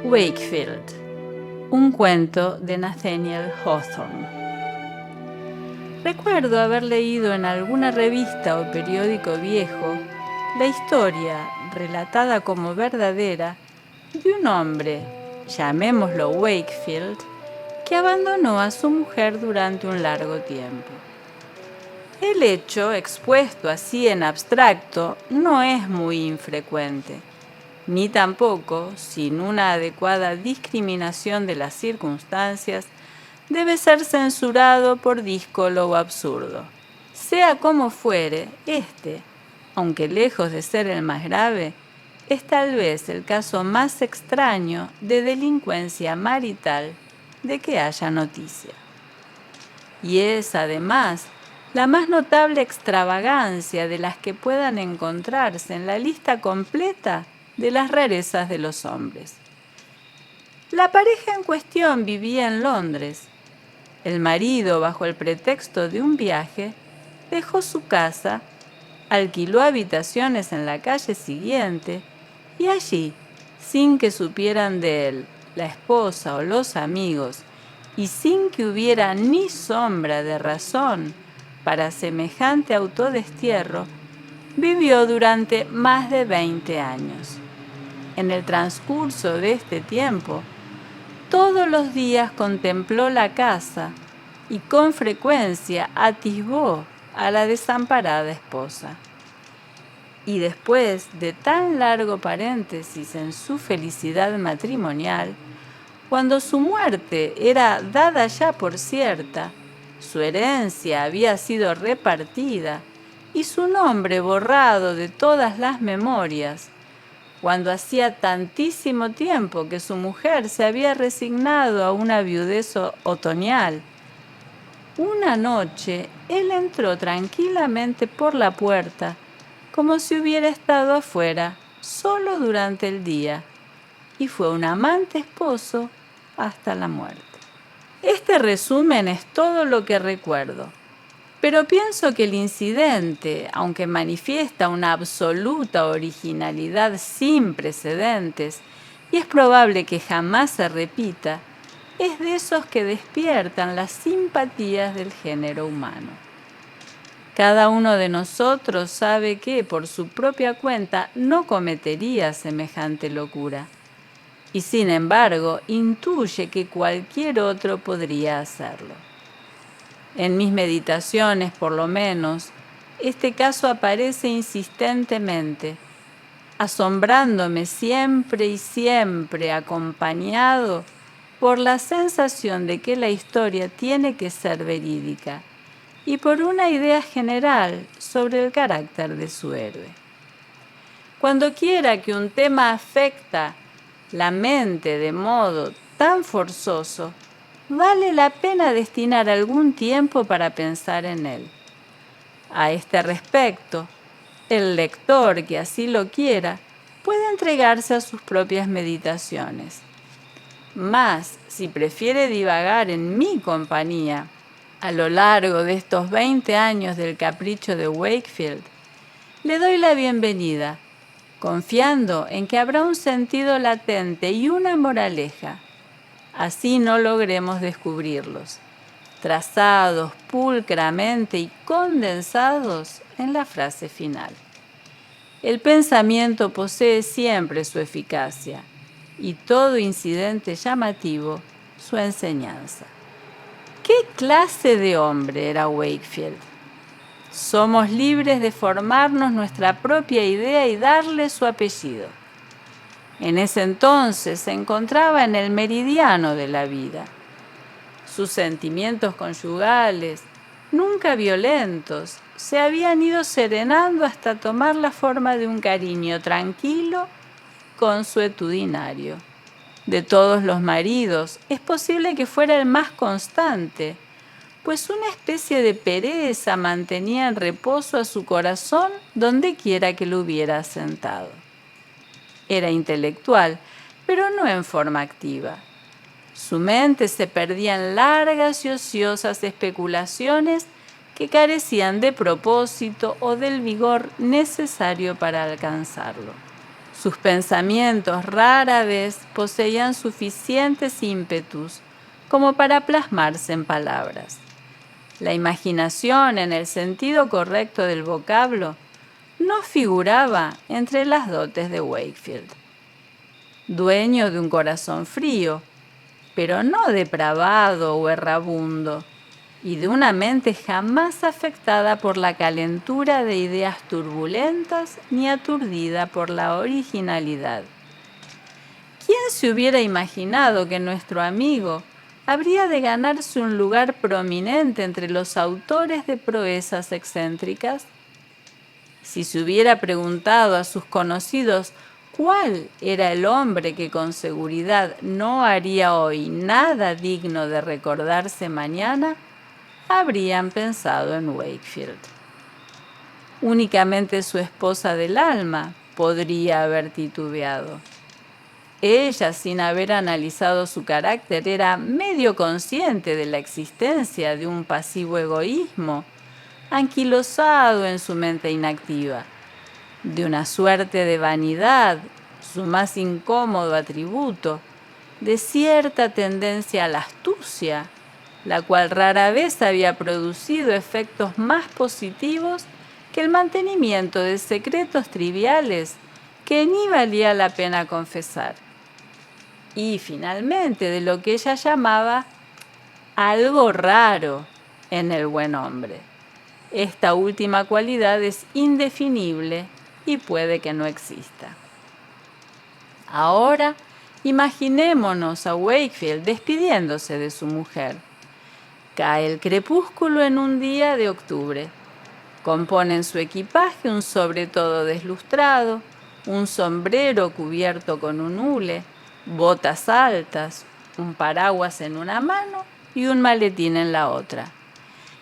Wakefield, un cuento de Nathaniel Hawthorne. Recuerdo haber leído en alguna revista o periódico viejo la historia, relatada como verdadera, de un hombre, llamémoslo Wakefield, que abandonó a su mujer durante un largo tiempo. El hecho, expuesto así en abstracto, no es muy infrecuente, ni tampoco, sin una adecuada discriminación de las circunstancias, debe ser censurado por díscolo o absurdo. Sea como fuere, aunque lejos de ser el más grave, es tal vez el caso más extraño de delincuencia marital de que haya noticia. Y es, además, la más notable extravagancia de las que puedan encontrarse en la lista completa de las rarezas de los hombres. La pareja en cuestión vivía en Londres. El marido, bajo el pretexto de un viaje, dejó su casa, alquiló habitaciones en la calle siguiente y allí, sin que supieran de él la esposa o los amigos, y sin que hubiera ni sombra de razón para semejante autodestierro, vivió durante más de 20 años. En el transcurso de este tiempo, todos los días contempló la casa y con frecuencia atisbó a la desamparada esposa. Y después de tan largo paréntesis en su felicidad matrimonial, cuando su muerte era dada ya por cierta, su herencia había sido repartida y su nombre borrado de todas las memorias, cuando hacía tantísimo tiempo que su mujer se había resignado a una viudez otoñal, una noche él entró tranquilamente por la puerta, como si hubiera estado afuera, solo durante el día, y fue un amante esposo hasta la muerte. Este resumen es todo lo que recuerdo, pero pienso que el incidente, aunque manifiesta una absoluta originalidad sin precedentes, y es probable que jamás se repita, es de esos que despiertan las simpatías del género humano. Cada uno de nosotros sabe que, por su propia cuenta, no cometería semejante locura, y sin embargo intuye que cualquier otro podría hacerlo. En mis meditaciones, por lo menos, este caso aparece insistentemente, asombrándome siempre y siempre, acompañado por la sensación de que la historia tiene que ser verídica y por una idea general sobre el carácter de su héroe. Cuando quiera que un tema afecta la mente de modo tan forzoso, vale la pena destinar algún tiempo para pensar en él. A este respecto, el lector que así lo quiera puede entregarse a sus propias meditaciones. Mas, si prefiere divagar en mi compañía a lo largo de estos 20 años del capricho de Wakefield, le doy la bienvenida, confiando en que habrá un sentido latente y una moraleja. Así no logremos descubrirlos, trazados pulcramente y condensados en la frase final. El pensamiento posee siempre su eficacia y todo incidente llamativo su enseñanza. ¿Qué clase de hombre era Wakefield? Somos libres de formarnos nuestra propia idea y darle su apellido. En ese entonces se encontraba en el meridiano de la vida. Sus sentimientos conyugales, nunca violentos, se habían ido serenando hasta tomar la forma de un cariño tranquilo, consuetudinario. De todos los maridos, es posible que fuera el más constante, pues una especie de pereza mantenía en reposo a su corazón donde quiera que lo hubiera asentado. Era intelectual, pero no en forma activa. Su mente se perdía en largas y ociosas especulaciones que carecían de propósito o del vigor necesario para alcanzarlo. Sus pensamientos rara vez poseían suficientes ímpetus como para plasmarse en palabras. La imaginación, en el sentido correcto del vocablo, no figuraba entre las dotes de Wakefield. Dueño de un corazón frío, pero no depravado o errabundo, y de una mente jamás afectada por la calentura de ideas turbulentas ni aturdida por la originalidad. ¿Quién se hubiera imaginado que nuestro amigo habría de ganarse un lugar prominente entre los autores de proezas excéntricas? Si se hubiera preguntado a sus conocidos cuál era el hombre que con seguridad no haría hoy nada digno de recordarse mañana, habrían pensado en Wakefield. Únicamente su esposa del alma podría haber titubeado. Ella, sin haber analizado su carácter, era medio consciente de la existencia de un pasivo egoísmo anquilosado en su mente inactiva, de una suerte de vanidad, su más incómodo atributo, de cierta tendencia a la astucia, la cual rara vez había producido efectos más positivos que el mantenimiento de secretos triviales que ni valía la pena confesar. Y finalmente de lo que ella llamaba algo raro en el buen hombre. Esta última cualidad es indefinible y puede que no exista. Ahora, imaginémonos a Wakefield despidiéndose de su mujer. Cae el crepúsculo en un día de octubre. Compone en su equipaje un sobretodo deslustrado, un sombrero cubierto con un hule, botas altas, un paraguas en una mano y un maletín en la otra.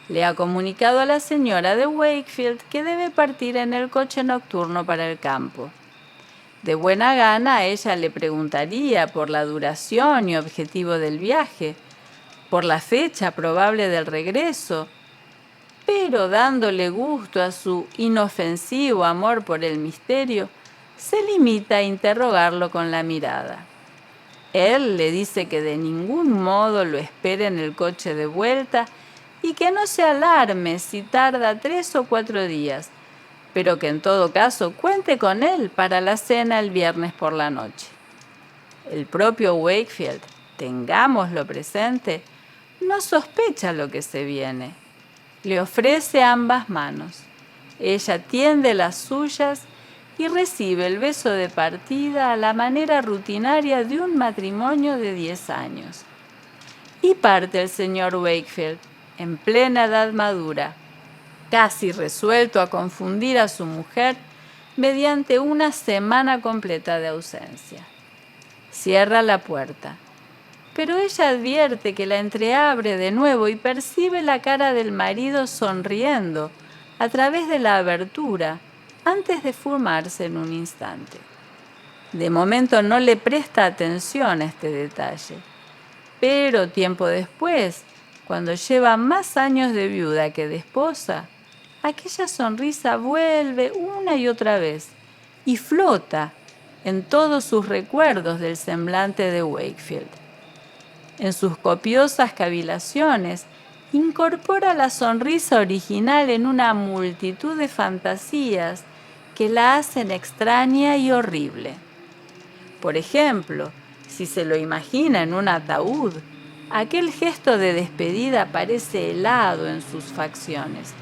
Le ha comunicado a la señora de Wakefield que debe partir en el coche nocturno para el campo. De buena gana ella le preguntaría por la duración y objetivo del viaje, por la fecha probable del regreso, pero dándole gusto a su inofensivo amor por el misterio, se limita a interrogarlo con la mirada. Él le dice que de ningún modo lo espere en el coche de vuelta y que no se alarme si tarda 3 o 4 días, pero que en todo caso cuente con él para la cena el viernes por la noche. El propio Wakefield, tengámoslo presente, no sospecha lo que se viene. Le ofrece ambas manos. Ella tiende las suyas y recibe el beso de partida a la manera rutinaria de un matrimonio de 10 años. Y parte el señor Wakefield, en plena edad madura, casi resuelto a confundir a su mujer mediante una semana completa de ausencia. Cierra la puerta, pero ella advierte que la entreabre de nuevo y percibe la cara del marido sonriendo a través de la abertura antes de fumarse en un instante. De momento no le presta atención a este detalle, pero tiempo después, cuando lleva más años de viuda que de esposa, aquella sonrisa vuelve una y otra vez y flota en todos sus recuerdos del semblante de Wakefield. En sus copiosas cavilaciones, incorpora la sonrisa original en una multitud de fantasías que la hacen extraña y horrible. Por ejemplo, si se lo imagina en un ataúd, aquel gesto de despedida parece helado en sus facciones.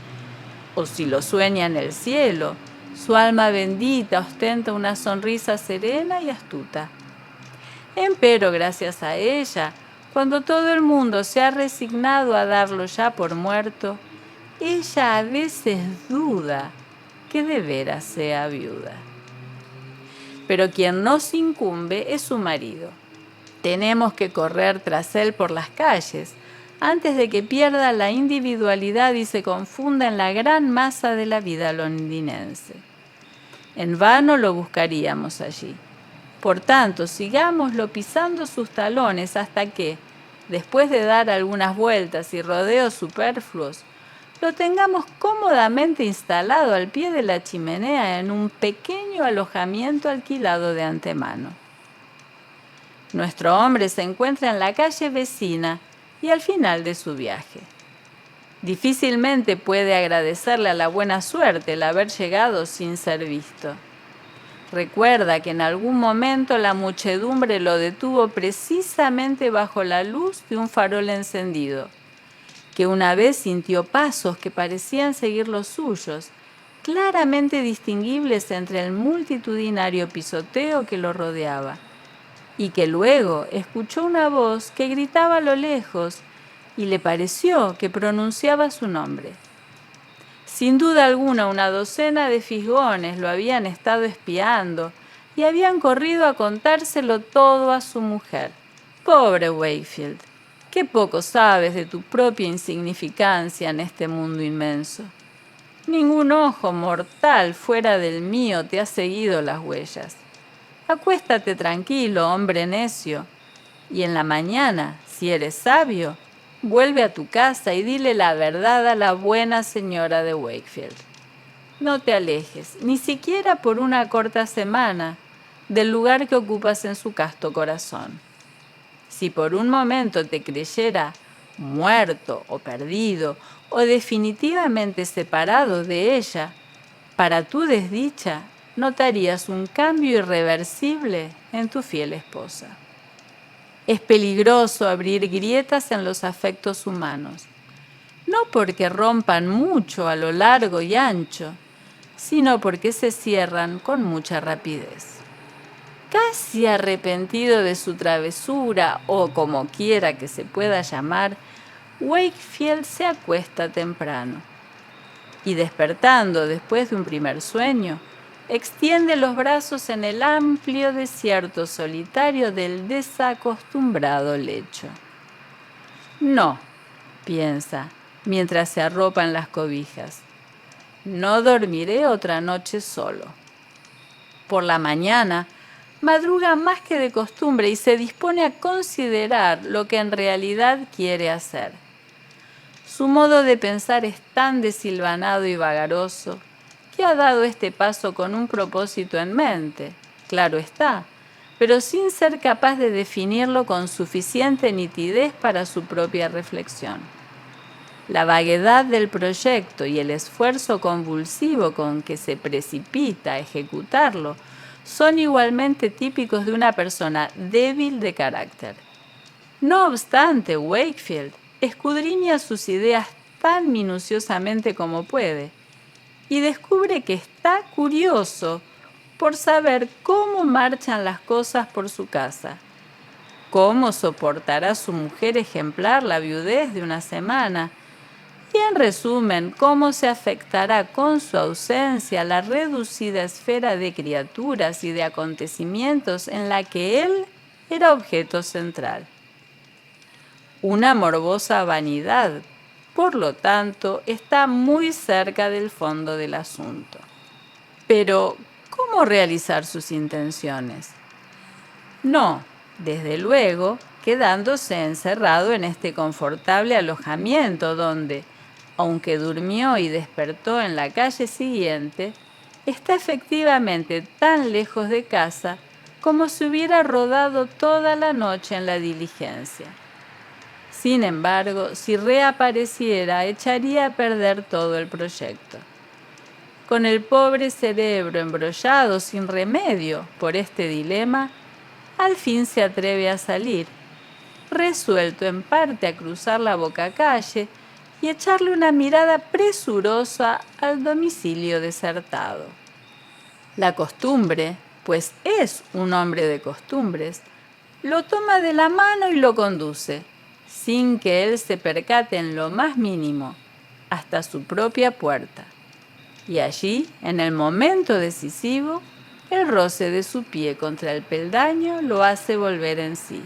O si lo sueña en el cielo, su alma bendita ostenta una sonrisa serena y astuta. Empero, gracias a ella, cuando todo el mundo se ha resignado a darlo ya por muerto, ella a veces duda que de veras sea viuda. Pero quien nos incumbe es su marido. Tenemos que correr tras él por las calles antes de que pierda la individualidad y se confunda en la gran masa de la vida londinense. En vano lo buscaríamos allí. Por tanto, sigámoslo pisando sus talones hasta que, después de dar algunas vueltas y rodeos superfluos, lo tengamos cómodamente instalado al pie de la chimenea en un pequeño alojamiento alquilado de antemano. Nuestro hombre se encuentra en la calle vecina y al final de su viaje. Difícilmente puede agradecerle a la buena suerte el haber llegado sin ser visto. Recuerda que en algún momento la muchedumbre lo detuvo precisamente bajo la luz de un farol encendido, que una vez sintió pasos que parecían seguir los suyos, claramente distinguibles entre el multitudinario pisoteo que lo rodeaba, y que luego escuchó una voz que gritaba a lo lejos y le pareció que pronunciaba su nombre. Sin duda alguna, una docena de fisgones lo habían estado espiando y habían corrido a contárselo todo a su mujer. Pobre Wakefield, qué poco sabes de tu propia insignificancia en este mundo inmenso. Ningún ojo mortal fuera del mío te ha seguido las huellas. Acuéstate tranquilo, hombre necio, y en la mañana, si eres sabio, vuelve a tu casa y dile la verdad a la buena señora de Wakefield. No te alejes, ni siquiera por una corta semana, del lugar que ocupas en su casto corazón. Si por un momento te creyera muerto o perdido o definitivamente separado de ella, para tu desdicha notarías un cambio irreversible en tu fiel esposa. Es peligroso abrir grietas en los afectos humanos, no porque rompan mucho a lo largo y ancho, sino porque se cierran con mucha rapidez. Casi arrepentido de su travesura, o como quiera que se pueda llamar, Wakefield se acuesta temprano y, despertando después de un primer sueño, extiende los brazos en el amplio desierto solitario del desacostumbrado lecho. No, piensa, mientras se arropa en las cobijas, no dormiré otra noche solo. Por la mañana, madruga más que de costumbre y se dispone a considerar lo que en realidad quiere hacer. Su modo de pensar es tan desilvanado y vagaroso que ha dado este paso con un propósito en mente, claro está, pero sin ser capaz de definirlo con suficiente nitidez para su propia reflexión. La vaguedad del proyecto y el esfuerzo convulsivo con que se precipita a ejecutarlo son igualmente típicos de una persona débil de carácter. No obstante, Wakefield escudriña sus ideas tan minuciosamente como puede y descubre que está curioso por saber cómo marchan las cosas por su casa, cómo soportará su mujer ejemplar la viudez de una semana y, en resumen, cómo se afectará con su ausencia la reducida esfera de criaturas y de acontecimientos en la que él era objeto central. Una morbosa vanidad, por lo tanto, está muy cerca del fondo del asunto. Pero, ¿cómo realizar sus intenciones? No, desde luego, quedándose encerrado en este confortable alojamiento donde, aunque durmió y despertó en la calle siguiente, está efectivamente tan lejos de casa como si hubiera rodado toda la noche en la diligencia. Sin embargo, si reapareciera, echaría a perder todo el proyecto. Con el pobre cerebro embrollado sin remedio por este dilema, al fin se atreve a salir, resuelto en parte a cruzar la bocacalle y echarle una mirada presurosa al domicilio desertado. La costumbre, pues es un hombre de costumbres, lo toma de la mano y lo conduce, sin que él se percate en lo más mínimo, hasta su propia puerta. Y allí, en el momento decisivo, el roce de su pie contra el peldaño lo hace volver en sí.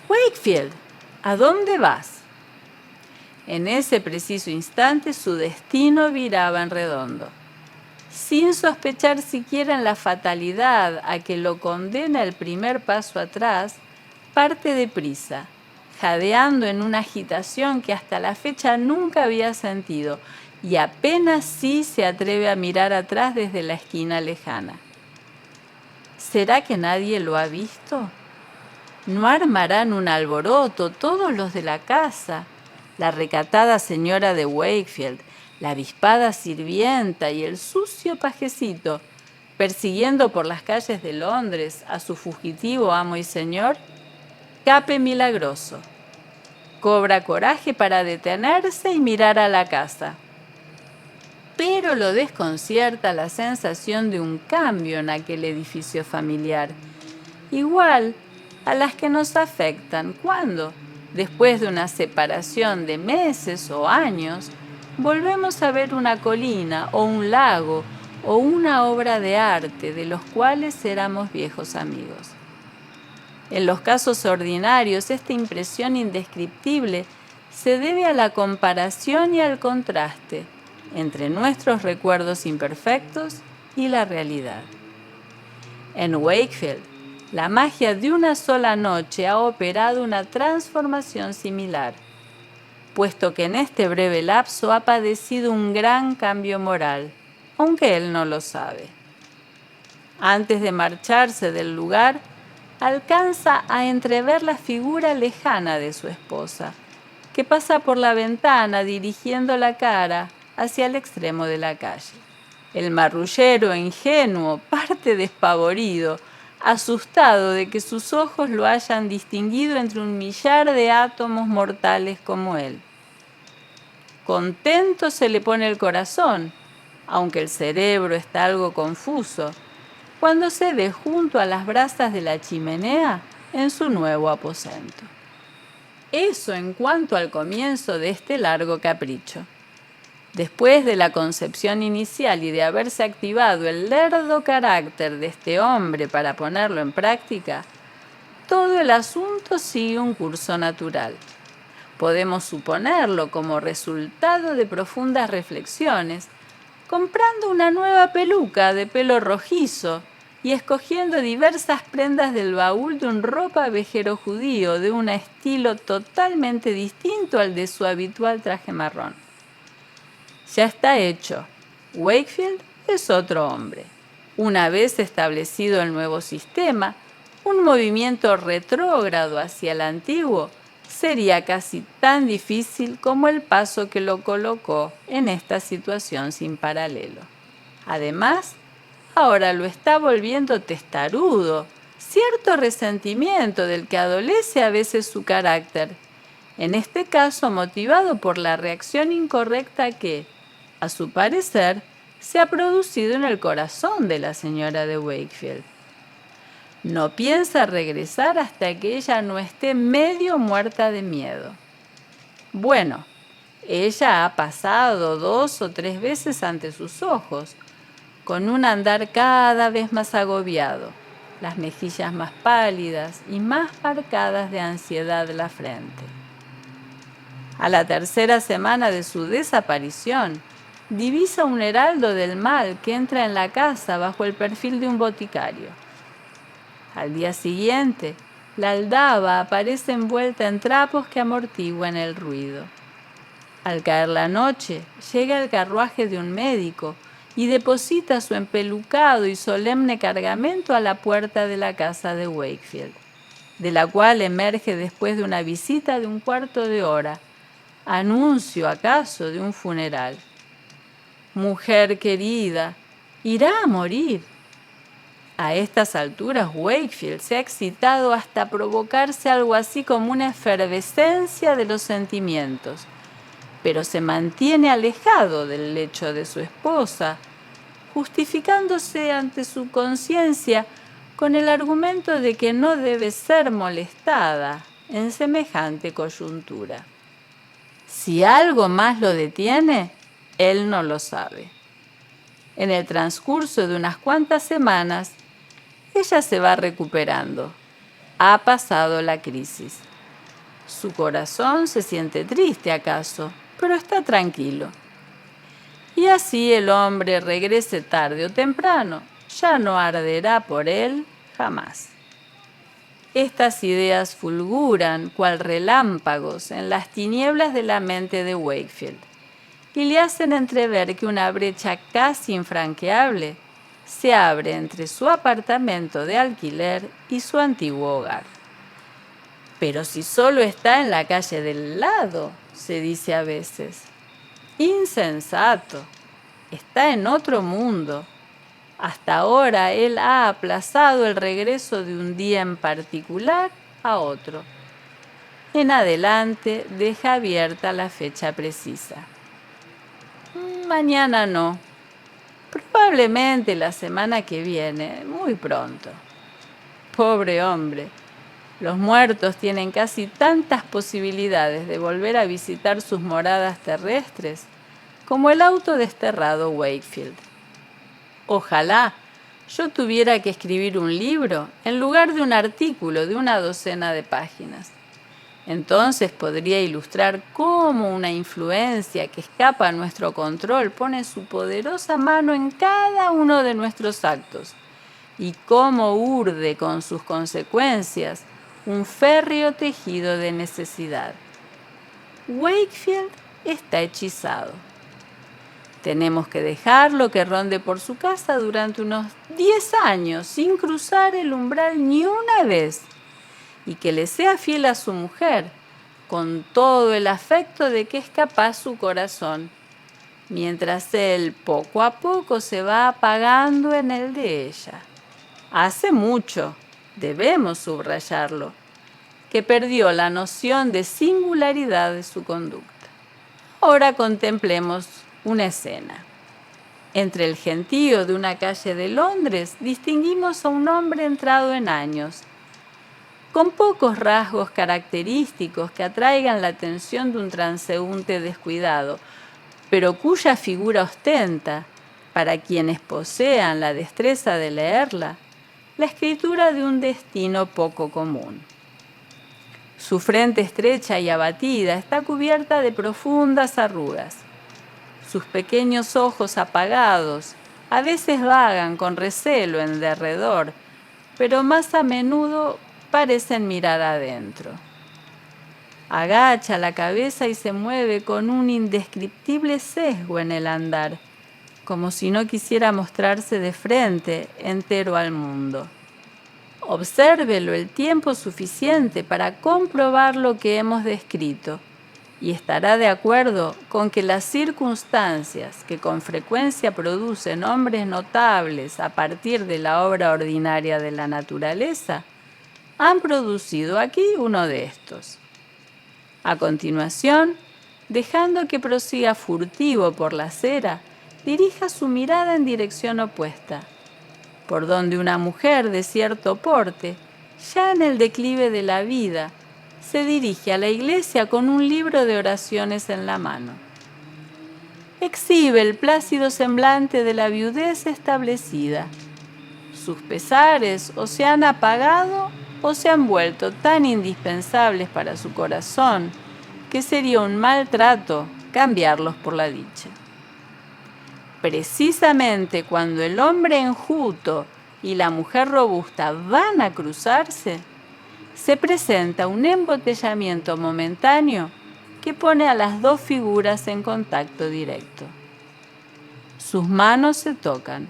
«Wakefield, ¿a dónde vas?». En ese preciso instante su destino viraba en redondo. Sin sospechar siquiera en la fatalidad a que lo condena el primer paso atrás, parte deprisa, jadeando en una agitación que hasta la fecha nunca había sentido, y apenas sí se atreve a mirar atrás desde la esquina lejana. ¿Será que nadie lo ha visto? ¿No armarán un alboroto todos los de la casa? La recatada señora de Wakefield, la avispada sirvienta y el sucio pajecito, persiguiendo por las calles de Londres a su fugitivo amo y señor. Cape milagroso. Cobra coraje para detenerse y mirar a la casa. Pero lo desconcierta la sensación de un cambio en aquel edificio familiar, igual a las que nos afectan cuando, después de una separación de meses o años, volvemos a ver una colina o un lago o una obra de arte de los cuales éramos viejos amigos. En los casos ordinarios, esta impresión indescriptible se debe a la comparación y al contraste entre nuestros recuerdos imperfectos y la realidad. En Wakefield, la magia de una sola noche ha operado una transformación similar, puesto que en este breve lapso ha padecido un gran cambio moral, aunque él no lo sabe. Antes de marcharse del lugar, alcanza a entrever la figura lejana de su esposa, que pasa por la ventana dirigiendo la cara hacia el extremo de la calle. El marrullero ingenuo parte despavorido, asustado de que sus ojos lo hayan distinguido entre un millar de átomos mortales como él. Contento se le pone el corazón, aunque el cerebro está algo confuso, cuando se ve junto a las brasas de la chimenea en su nuevo aposento. Eso en cuanto al comienzo de este largo capricho. Después de la concepción inicial y de haberse activado el lerdo carácter de este hombre para ponerlo en práctica, todo el asunto sigue un curso natural. Podemos suponerlo como resultado de profundas reflexiones, comprando una nueva peluca de pelo rojizo y escogiendo diversas prendas del baúl de un ropavejero judío de un estilo totalmente distinto al de su habitual traje marrón. Ya está hecho. Wakefield es otro hombre. Una vez establecido el nuevo sistema, un movimiento retrógrado hacia el antiguo sería casi tan difícil como el paso que lo colocó en esta situación sin paralelo. Además, ahora lo está volviendo testarudo, cierto resentimiento del que adolece a veces su carácter, en este caso motivado por la reacción incorrecta que, a su parecer, se ha producido en el corazón de la señora de Wakefield. No piensa regresar hasta que ella no esté medio muerta de miedo. Bueno, ella ha pasado 2 o 3 veces ante sus ojos, con un andar cada vez más agobiado, las mejillas más pálidas y más marcadas de ansiedad la frente. A la tercera semana de su desaparición, divisa un heraldo del mal que entra en la casa bajo el perfil de un boticario. Al día siguiente, la aldaba aparece envuelta en trapos que amortiguan el ruido. Al caer la noche, llega el carruaje de un médico y deposita su empelucado y solemne cargamento a la puerta de la casa de Wakefield, de la cual emerge después de una visita de un cuarto de hora, anuncio acaso de un funeral. Mujer querida, irá a morir. A estas alturas Wakefield se ha excitado hasta provocarse algo así como una efervescencia de los sentimientos, pero se mantiene alejado del lecho de su esposa, justificándose ante su conciencia con el argumento de que no debe ser molestada en semejante coyuntura. Si algo más lo detiene, él no lo sabe. En el transcurso de unas cuantas semanas, ella se va recuperando. Ha pasado la crisis. Su corazón se siente triste acaso, pero está tranquilo. Y así el hombre regrese tarde o temprano, ya no arderá por él jamás. Estas ideas fulguran cual relámpagos en las tinieblas de la mente de Wakefield y le hacen entrever que una brecha casi infranqueable se abre entre su apartamento de alquiler y su antiguo hogar. Pero si solo está en la calle del lado, se dice a veces. Insensato. Está en otro mundo. Hasta ahora él ha aplazado el regreso de un día en particular a otro. En adelante deja abierta la fecha precisa. Mañana no. Probablemente la semana que viene, muy pronto. Pobre hombre. Los muertos tienen casi tantas posibilidades de volver a visitar sus moradas terrestres como el auto desterrado Wakefield. Ojalá yo tuviera que escribir un libro en lugar de un artículo de una docena de páginas. Entonces podría ilustrar cómo una influencia que escapa a nuestro control pone su poderosa mano en cada uno de nuestros actos y cómo urde con sus consecuencias un férreo tejido de necesidad. Wakefield está hechizado. Tenemos que dejarlo que ronde por su casa durante unos 10 años sin cruzar el umbral ni una vez y que le sea fiel a su mujer con todo el afecto de que es capaz su corazón, mientras él poco a poco se va apagando en el de ella. Hace mucho, debemos subrayarlo, que perdió la noción de singularidad de su conducta. Ahora contemplemos una escena. Entre el gentío de una calle de Londres distinguimos a un hombre entrado en años, con pocos rasgos característicos que atraigan la atención de un transeúnte descuidado, pero cuya figura ostenta, para quienes posean la destreza de leerla, la escritura de un destino poco común. Su frente estrecha y abatida está cubierta de profundas arrugas. Sus pequeños ojos apagados a veces vagan con recelo en derredor, pero más a menudo parecen mirar adentro. Agacha la cabeza y se mueve con un indescriptible sesgo en el andar, como si no quisiera mostrarse de frente entero al mundo. Obsérvelo el tiempo suficiente para comprobar lo que hemos descrito y estará de acuerdo con que las circunstancias que con frecuencia producen hombres notables a partir de la obra ordinaria de la naturaleza han producido aquí uno de estos. A continuación, dejando que prosiga furtivo por la acera, dirija su mirada en dirección opuesta, por donde una mujer de cierto porte, ya en el declive de la vida, se dirige a la iglesia con un libro de oraciones en la mano. Exhibe el plácido semblante de la viudez establecida. Sus pesares o se han apagado o se han vuelto tan indispensables para su corazón que sería un mal trato cambiarlos por la dicha. Precisamente cuando el hombre enjuto y la mujer robusta van a cruzarse, se presenta un embotellamiento momentáneo que pone a las dos figuras en contacto directo. Sus manos se tocan.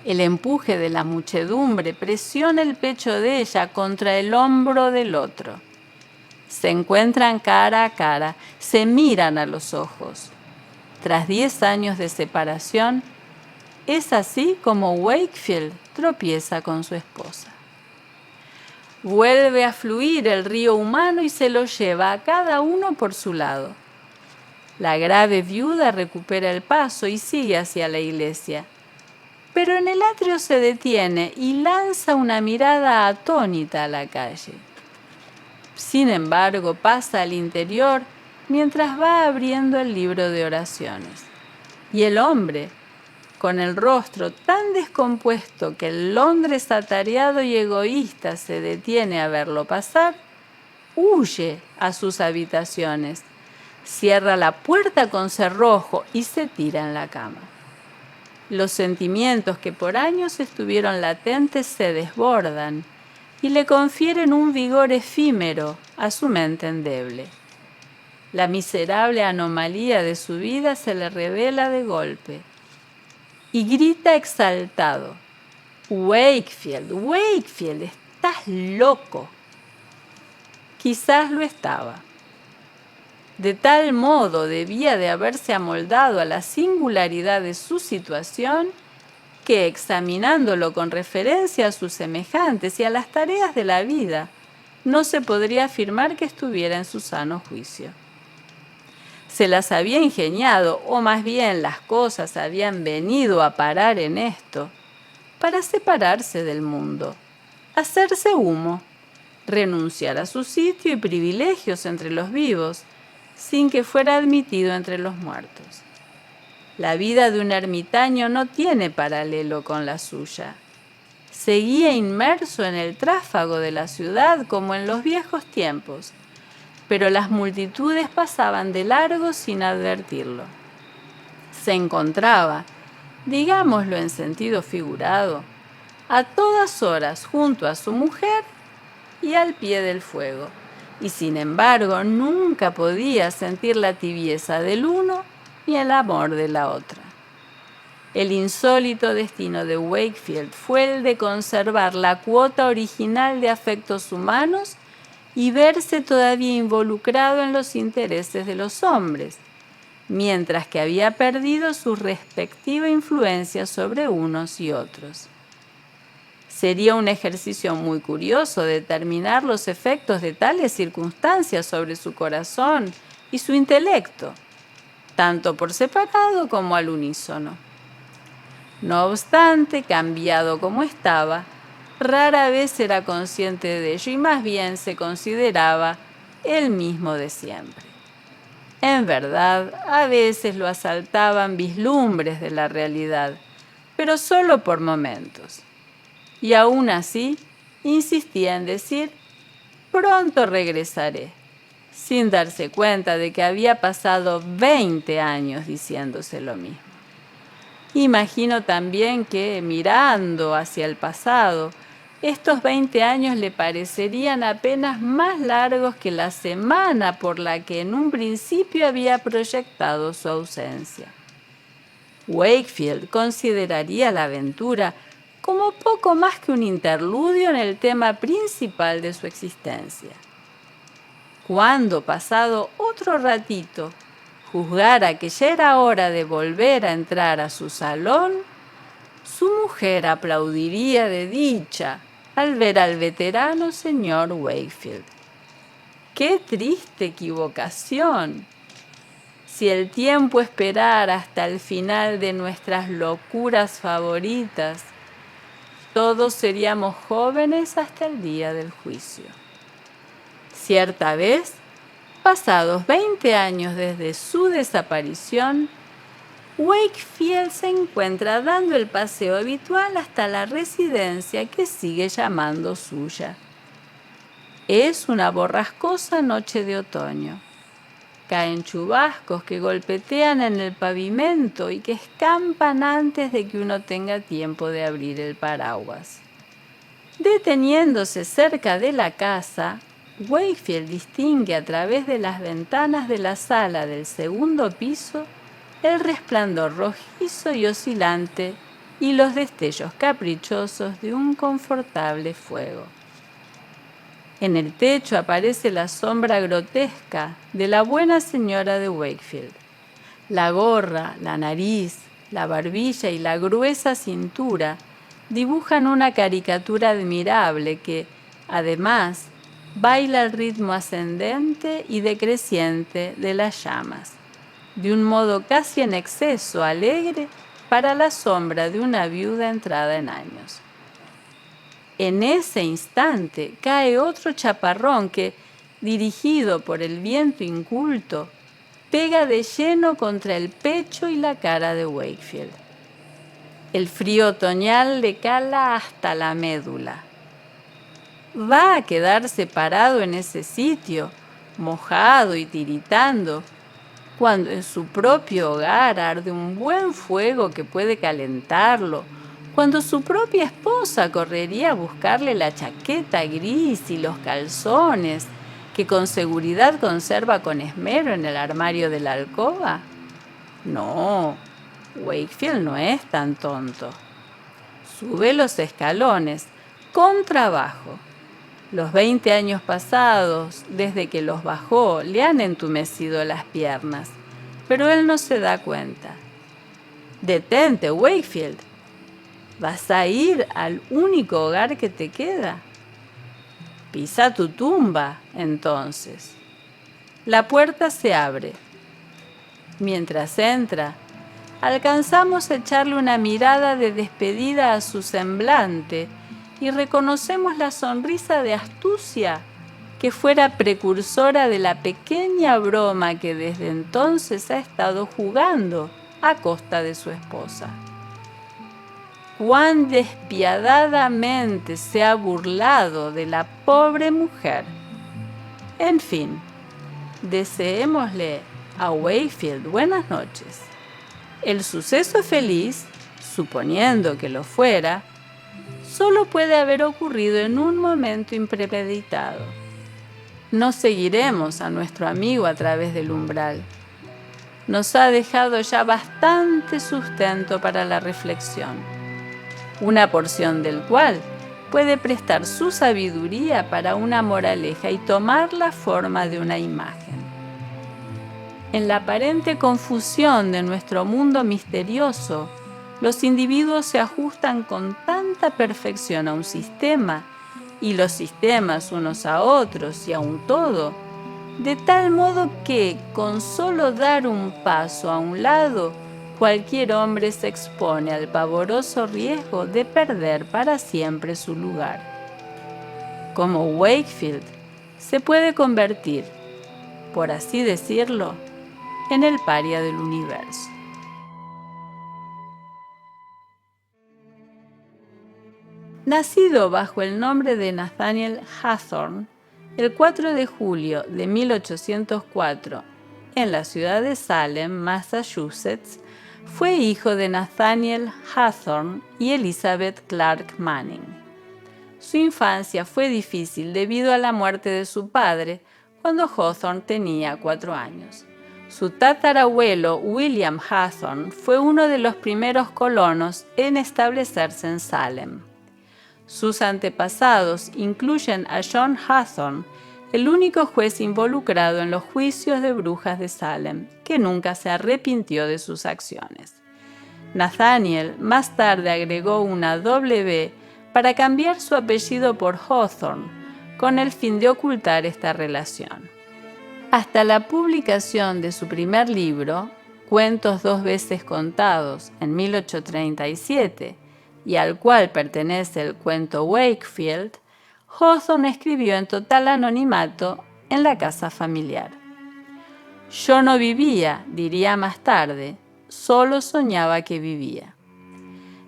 El empuje de la muchedumbre presiona el pecho de ella contra el hombro del otro. Se encuentran cara a cara, se miran a los ojos. Tras 10 años de separación, es así como Wakefield tropieza con su esposa. Vuelve a fluir el río humano y se lo lleva a cada uno por su lado. La grave viuda recupera el paso y sigue hacia la iglesia, pero en el atrio se detiene y lanza una mirada atónita a la calle. Sin embargo, pasa al interior mientras va abriendo el libro de oraciones. Y el hombre, con el rostro tan descompuesto que el Londres atareado y egoísta se detiene a verlo pasar, huye a sus habitaciones, cierra la puerta con cerrojo y se tira en la cama. Los sentimientos que por años estuvieron latentes se desbordan y le confieren un vigor efímero a su mente endeble. La miserable anomalía de su vida se le revela de golpe y grita exaltado: «Wakefield, Wakefield, estás loco». Quizás lo estaba. De tal modo debía de haberse amoldado a la singularidad de su situación que, examinándolo con referencia a sus semejantes y a las tareas de la vida, no se podría afirmar que estuviera en su sano juicio. Se las había ingeniado, o más bien las cosas habían venido a parar en esto, para separarse del mundo, hacerse humo, renunciar a su sitio y privilegios entre los vivos, sin que fuera admitido entre los muertos. La vida de un ermitaño no tiene paralelo con la suya. Seguía inmerso en el tráfago de la ciudad como en los viejos tiempos, pero las multitudes pasaban de largo sin advertirlo. Se encontraba, digámoslo en sentido figurado, a todas horas junto a su mujer y al pie del fuego, y sin embargo nunca podía sentir la tibieza del uno ni el amor de la otra. El insólito destino de Wakefield fue el de conservar la cuota original de afectos humanos y verse todavía involucrado en los intereses de los hombres, mientras que había perdido su respectiva influencia sobre unos y otros. Sería un ejercicio muy curioso determinar los efectos de tales circunstancias sobre su corazón y su intelecto, tanto por separado como al unísono. No obstante, cambiado como estaba, rara vez era consciente de ello y más bien se consideraba el mismo de siempre. En verdad, a veces lo asaltaban vislumbres de la realidad, pero solo por momentos. Y aún así, insistía en decir: «Pronto regresaré», sin darse cuenta de que había pasado 20 años diciéndose lo mismo. Imagino también que, mirando hacia el pasado, estos 20 años le parecerían apenas más largos que la semana por la que en un principio había proyectado su ausencia. Wakefield consideraría la aventura como poco más que un interludio en el tema principal de su existencia. Cuando, pasado otro ratito, juzgara que ya era hora de volver a entrar a su salón, su mujer aplaudiría de dicha al ver al veterano señor Wakefield. ¡Qué triste equivocación! Si el tiempo esperara hasta el final de nuestras locuras favoritas, todos seríamos jóvenes hasta el día del juicio. Cierta vez, pasados 20 años desde su desaparición, Wakefield se encuentra dando el paseo habitual hasta la residencia que sigue llamando suya. Es una borrascosa noche de otoño. Caen chubascos que golpetean en el pavimento y que escampan antes de que uno tenga tiempo de abrir el paraguas. Deteniéndose cerca de la casa, Wakefield distingue a través de las ventanas de la sala del segundo piso el resplandor rojizo y oscilante y los destellos caprichosos de un confortable fuego. En el techo aparece la sombra grotesca de la buena señora de Wakefield. La gorra, la nariz, la barbilla y la gruesa cintura dibujan una caricatura admirable que, además, baila al ritmo ascendente y decreciente de las llamas, de un modo casi en exceso alegre para la sombra de una viuda entrada en años. En ese instante cae otro chaparrón que, dirigido por el viento inculto, pega de lleno contra el pecho y la cara de Wakefield. El frío otoñal le cala hasta la médula. ¿Va a quedarse parado en ese sitio, mojado y tiritando, cuando en su propio hogar arde un buen fuego que puede calentarlo, cuando su propia esposa correría a buscarle la chaqueta gris y los calzones que con seguridad conserva con esmero en el armario de la alcoba? No, Wakefield no es tan tonto. Sube los escalones con trabajo. Los 20 años pasados, desde que los bajó, le han entumecido las piernas, pero él no se da cuenta. Detente, Wakefield. ¿Vas a ir al único hogar que te queda? Pisa tu tumba, entonces. La puerta se abre. Mientras entra, alcanzamos a echarle una mirada de despedida a su semblante y reconocemos la sonrisa de astucia que fuera precursora de la pequeña broma que desde entonces ha estado jugando a costa de su esposa. Cuán despiadadamente se ha burlado de la pobre mujer. En fin, deseémosle a Wakefield buenas noches. El suceso feliz, suponiendo que lo fuera, solo puede haber ocurrido en un momento impremeditado. No seguiremos a nuestro amigo a través del umbral. Nos ha dejado ya bastante sustento para la reflexión, una porción del cual puede prestar su sabiduría para una moraleja y tomar la forma de una imagen. En la aparente confusión de nuestro mundo misterioso, los individuos se ajustan con tanta perfección a un sistema y los sistemas unos a otros y a un todo, de tal modo que con solo dar un paso a un lado, cualquier hombre se expone al pavoroso riesgo de perder para siempre su lugar. Como Wakefield, se puede convertir, por así decirlo, en el paria del universo. Nacido bajo el nombre de Nathaniel Hawthorne, el 4 de julio de 1804, en la ciudad de Salem, Massachusetts, fue hijo de Nathaniel Hawthorne y Elizabeth Clark Manning. Su infancia fue difícil debido a la muerte de su padre cuando Hawthorne tenía 4 años. Su tatarabuelo William Hawthorne fue uno de los primeros colonos en establecerse en Salem. Sus antepasados incluyen a John Hawthorne, el único juez involucrado en los juicios de brujas de Salem, que nunca se arrepintió de sus acciones. Nathaniel más tarde agregó una W para cambiar su apellido por Hawthorne, con el fin de ocultar esta relación. Hasta la publicación de su primer libro, Cuentos 2 veces contados, en 1837, y al cual pertenece el cuento Wakefield, Hawthorne escribió en total anonimato en la casa familiar. Yo no vivía, diría más tarde, solo soñaba que vivía.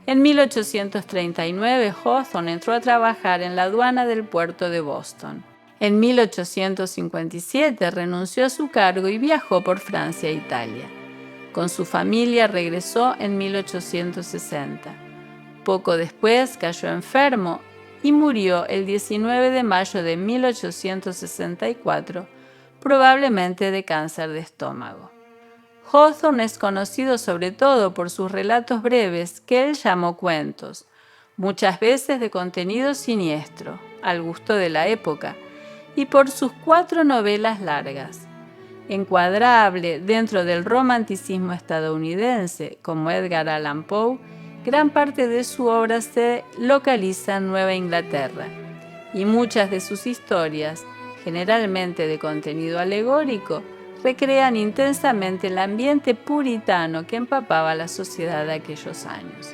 En 1839, Hawthorne entró a trabajar en la aduana del puerto de Boston. En 1857 renunció a su cargo y viajó por Francia e Italia. Con su familia regresó en 1860. Poco después cayó enfermo y murió el 19 de mayo de 1864, probablemente de cáncer de estómago. Hawthorne es conocido sobre todo por sus relatos breves que él llamó cuentos, muchas veces de contenido siniestro, al gusto de la época, y por sus 4 novelas largas. Encuadrable dentro del romanticismo estadounidense, como Edgar Allan Poe, gran parte de su obra se localiza en Nueva Inglaterra, y muchas de sus historias, generalmente de contenido alegórico, recrean intensamente el ambiente puritano que empapaba la sociedad de aquellos años.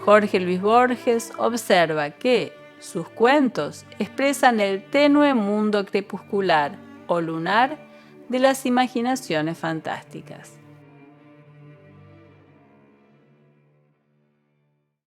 Jorge Luis Borges observa que sus cuentos expresan el tenue mundo crepuscular o lunar de las imaginaciones fantásticas.